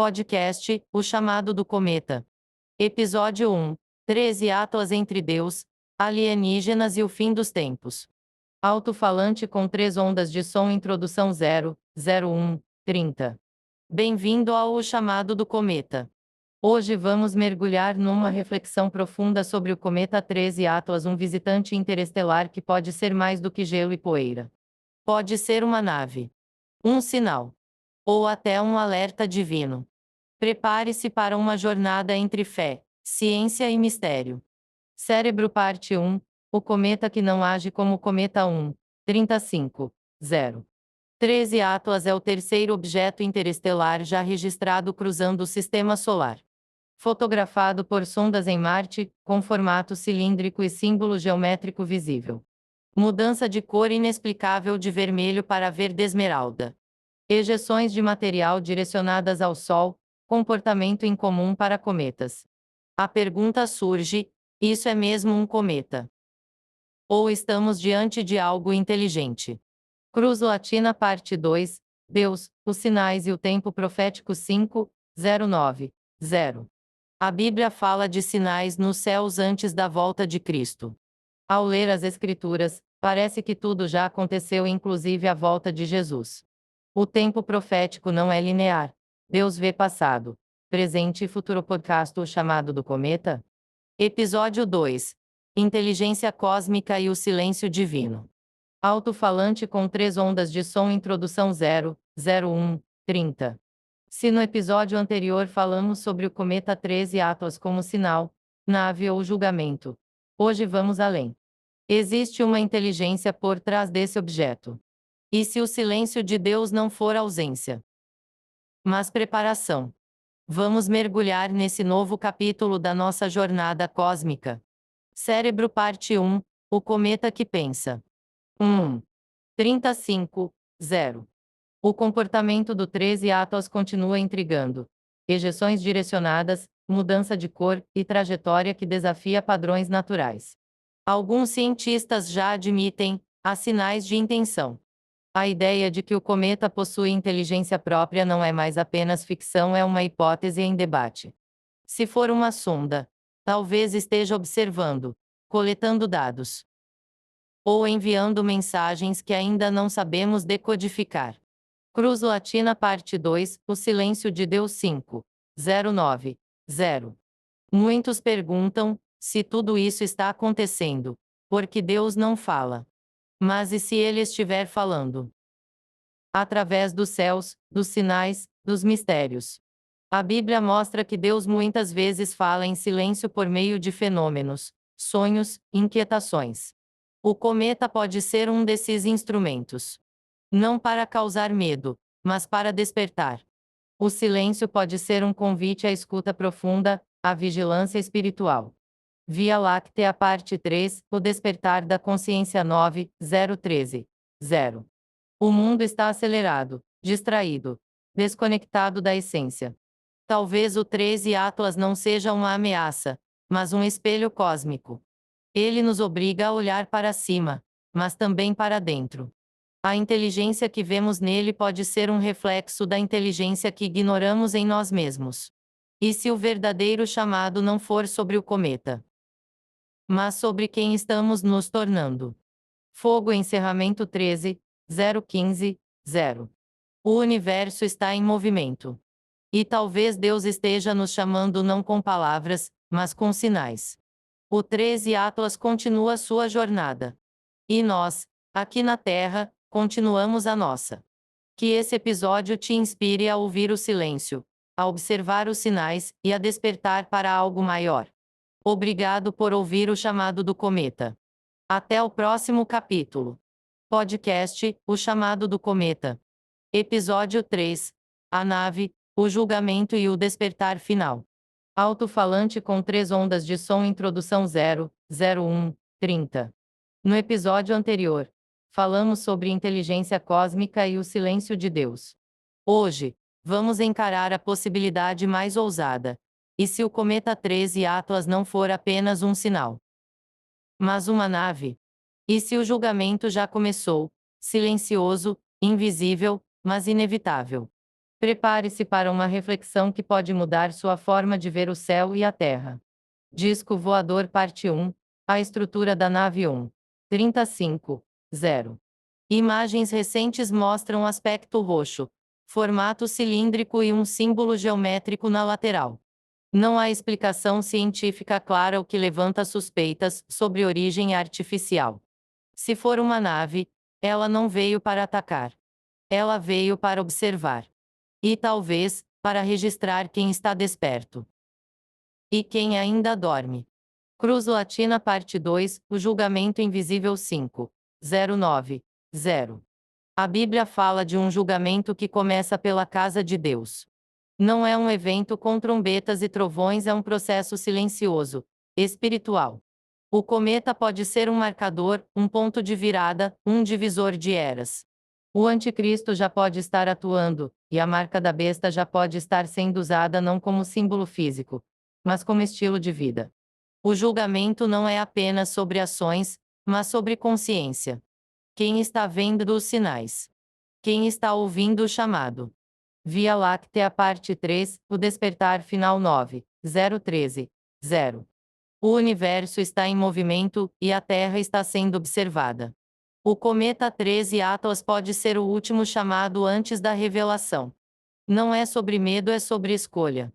Podcast, O Chamado do Cometa. Episódio 1. 13 Átoas entre Deus, alienígenas e o fim dos tempos. Alto-falante com 3 ondas de som. Introdução 001 30. Bem-vindo ao O Chamado do Cometa. Hoje vamos mergulhar numa reflexão profunda sobre o cometa 13 Atlas, um visitante interestelar que pode ser mais do que gelo e poeira. Pode ser uma nave, um sinal, ou até um alerta divino. Prepare-se para uma jornada entre fé, ciência e mistério. Cérebro Parte 1. O cometa que não age como o cometa 1. 35. 0. 13 Atlas é o terceiro objeto interestelar já registrado cruzando o Sistema Solar. Fotografado por sondas em Marte, com formato cilíndrico e símbolo geométrico visível. Mudança de cor inexplicável de vermelho para verde esmeralda. Ejeções de material direcionadas ao Sol, comportamento incomum para cometas. A pergunta surge: isso é mesmo um cometa? Ou estamos diante de algo inteligente? Cruz Latina Parte 2, Deus, os sinais e o tempo profético 5:09. 0. A Bíblia fala de sinais nos céus antes da volta de Cristo. Ao ler as Escrituras, parece que tudo já aconteceu, inclusive a volta de Jesus. O tempo profético não é linear. Deus vê passado, presente e futuro. Podcast O Chamado do Cometa. Episódio 2. Inteligência cósmica e o silêncio divino. Alto-falante com 3 ondas de som. Introdução 001 30. Se no episódio anterior falamos sobre o cometa 13 Atlas como sinal, nave ou julgamento, hoje vamos além. Existe uma inteligência por trás desse objeto. E se o silêncio de Deus não for ausência, mas preparação? Vamos mergulhar nesse novo capítulo da nossa jornada cósmica. Cérebro Parte 1. O cometa que pensa. 1. 35. 0. O comportamento do 13 Atlas continua intrigando. Ejeções direcionadas, mudança de cor e trajetória que desafia padrões naturais. Alguns cientistas já admitem, há sinais de intenção. A ideia de que o cometa possui inteligência própria não é mais apenas ficção, é uma hipótese em debate. Se for uma sonda, talvez esteja observando, coletando dados, ou enviando mensagens que ainda não sabemos decodificar. Cruz Latina Parte 2, O Silêncio de Deus 5:09. 0. Muitos perguntam, se tudo isso está acontecendo, por que Deus não fala? Mas e se ele estiver falando? Através dos céus, dos sinais, dos mistérios. A Bíblia mostra que Deus muitas vezes fala em silêncio por meio de fenômenos, sonhos, inquietações. O cometa pode ser um desses instrumentos. Não para causar medo, mas para despertar. O silêncio pode ser um convite à escuta profunda, à vigilância espiritual. Via Láctea Parte 3, O Despertar da Consciência 9:013. 0. O mundo está acelerado, distraído, desconectado da essência. Talvez o 13 Atlas não seja uma ameaça, mas um espelho cósmico. Ele nos obriga a olhar para cima, mas também para dentro. A inteligência que vemos nele pode ser um reflexo da inteligência que ignoramos em nós mesmos. E se o verdadeiro chamado não for sobre o cometa, mas sobre quem estamos nos tornando? Fogo. Encerramento 13:015. 0. O universo está em movimento. E talvez Deus esteja nos chamando não com palavras, mas com sinais. O 13 Atlas continua sua jornada. E nós, aqui na Terra, continuamos a nossa. Que esse episódio te inspire a ouvir o silêncio, a observar os sinais e a despertar para algo maior. Obrigado por ouvir o chamado do cometa. Até o próximo capítulo. Podcast, O Chamado do Cometa. Episódio 3. A nave, o julgamento e o despertar final. Alto-falante com 3 ondas de som. Introdução 001 30. No episódio anterior, falamos sobre inteligência cósmica e o silêncio de Deus. Hoje, vamos encarar a possibilidade mais ousada. E se o cometa 13 Atlas não for apenas um sinal, mas uma nave? E se o julgamento já começou, silencioso, invisível, mas inevitável? Prepare-se para uma reflexão que pode mudar sua forma de ver o céu e a terra. Disco voador parte 1. A estrutura da nave 1. 35. 0. Imagens recentes mostram aspecto roxo, formato cilíndrico e um símbolo geométrico na lateral. Não há explicação científica clara, o que levanta suspeitas sobre origem artificial. Se for uma nave, ela não veio para atacar. Ela veio para observar. E talvez, para registrar quem está desperto. E quem ainda dorme. Cruz Latina parte 2, o julgamento invisível 5. 09. 0. A Bíblia fala de um julgamento que começa pela casa de Deus. Não é um evento com trombetas e trovões, é um processo silencioso, espiritual. O cometa pode ser um marcador, um ponto de virada, um divisor de eras. O anticristo já pode estar atuando, e a marca da besta já pode estar sendo usada não como símbolo físico, mas como estilo de vida. O julgamento não é apenas sobre ações, mas sobre consciência. Quem está vendo os sinais? Quem está ouvindo o chamado? Via Láctea parte 3, o despertar final 9, 013, 0. O universo está em movimento, e a Terra está sendo observada. O cometa 13 Atlas pode ser o último chamado antes da revelação. Não é sobre medo, é sobre escolha.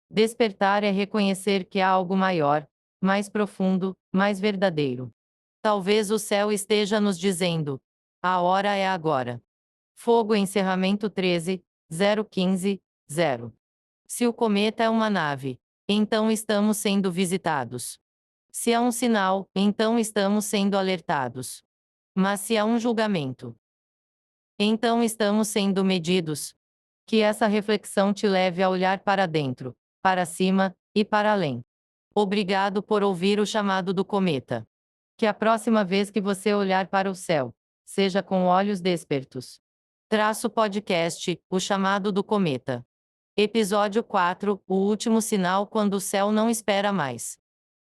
Despertar é reconhecer que há algo maior, mais profundo, mais verdadeiro. Talvez o céu esteja nos dizendo: a hora é agora. Fogo encerramento 13, 015, 0. Se o cometa é uma nave, então estamos sendo visitados. Se é um sinal, então estamos sendo alertados. Mas se é um julgamento, então estamos sendo medidos. Que essa reflexão te leve a olhar para dentro, para cima, e para além. Obrigado por ouvir o chamado do cometa. Que a próxima vez que você olhar para o céu, seja com olhos despertos. Podcast, o chamado do cometa. Episódio 4, o último sinal quando o céu não espera mais.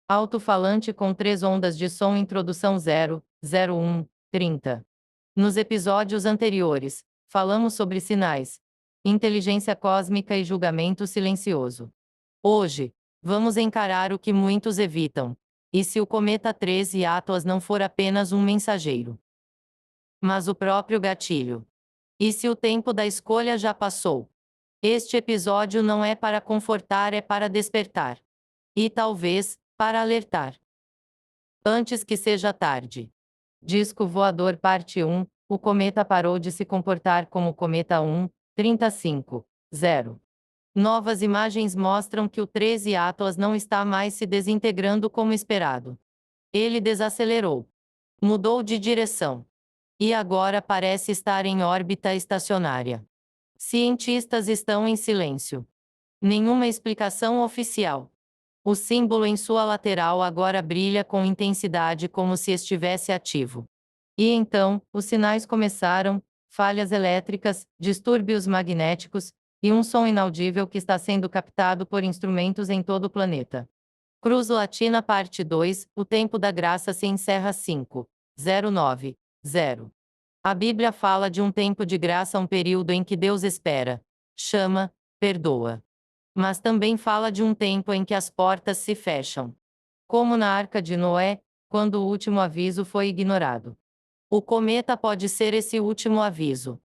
Alto-falante com 3 ondas de som. Introdução 0, 01, 30. Nos episódios anteriores, falamos sobre sinais, inteligência cósmica e julgamento silencioso. Hoje, vamos encarar o que muitos evitam. E se o cometa 13 Atlas não for apenas um mensageiro, mas o próprio gatilho? E se o tempo da escolha já passou? Este episódio não é para confortar, é para despertar. E talvez, para alertar. Antes que seja tarde. Disco voador parte 1, o cometa parou de se comportar como o cometa 1, 35, 0. Novas imagens mostram que o 13 Atlas não está mais se desintegrando como esperado. Ele desacelerou. Mudou de direção. E agora parece estar em órbita estacionária. Cientistas estão em silêncio. Nenhuma explicação oficial. O símbolo em sua lateral agora brilha com intensidade como se estivesse ativo. E então, os sinais começaram: falhas elétricas, distúrbios magnéticos, e um som inaudível que está sendo captado por instrumentos em todo o planeta. Cruz Latina parte 2, o tempo da graça se encerra 5, 09, 0. A Bíblia fala de um tempo de graça, um período em que Deus espera, chama, perdoa. Mas também fala de um tempo em que as portas se fecham. Como na Arca de Noé, quando o último aviso foi ignorado. O cometa pode ser esse último aviso.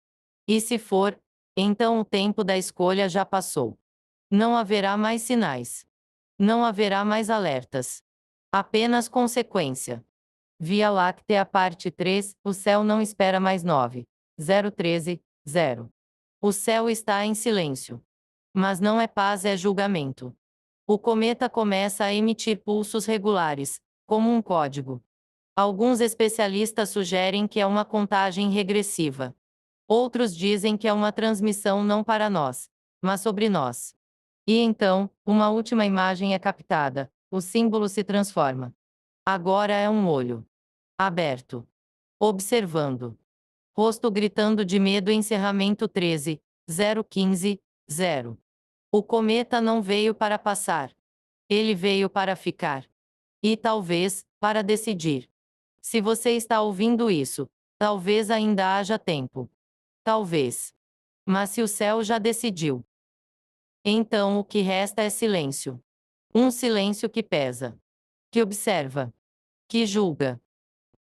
E se for, então o tempo da escolha já passou. Não haverá mais sinais. Não haverá mais alertas. Apenas consequência. Via Láctea parte 3, o céu não espera mais 9. 013, 0. O céu está em silêncio. Mas não é paz, é julgamento. O cometa começa a emitir pulsos regulares, como um código. Alguns especialistas sugerem que é uma contagem regressiva. Outros dizem que é uma transmissão não para nós, mas sobre nós. E então, uma última imagem é captada, o símbolo se transforma. Agora é um olho aberto, observando. Rosto gritando de medo. Encerramento 13, 015, 0. O cometa não veio para passar. Ele veio para ficar. E talvez, para decidir. Se você está ouvindo isso, talvez ainda haja tempo. Talvez. Mas se o céu já decidiu, então o que resta é silêncio. Um silêncio que pesa, que observa, que julga.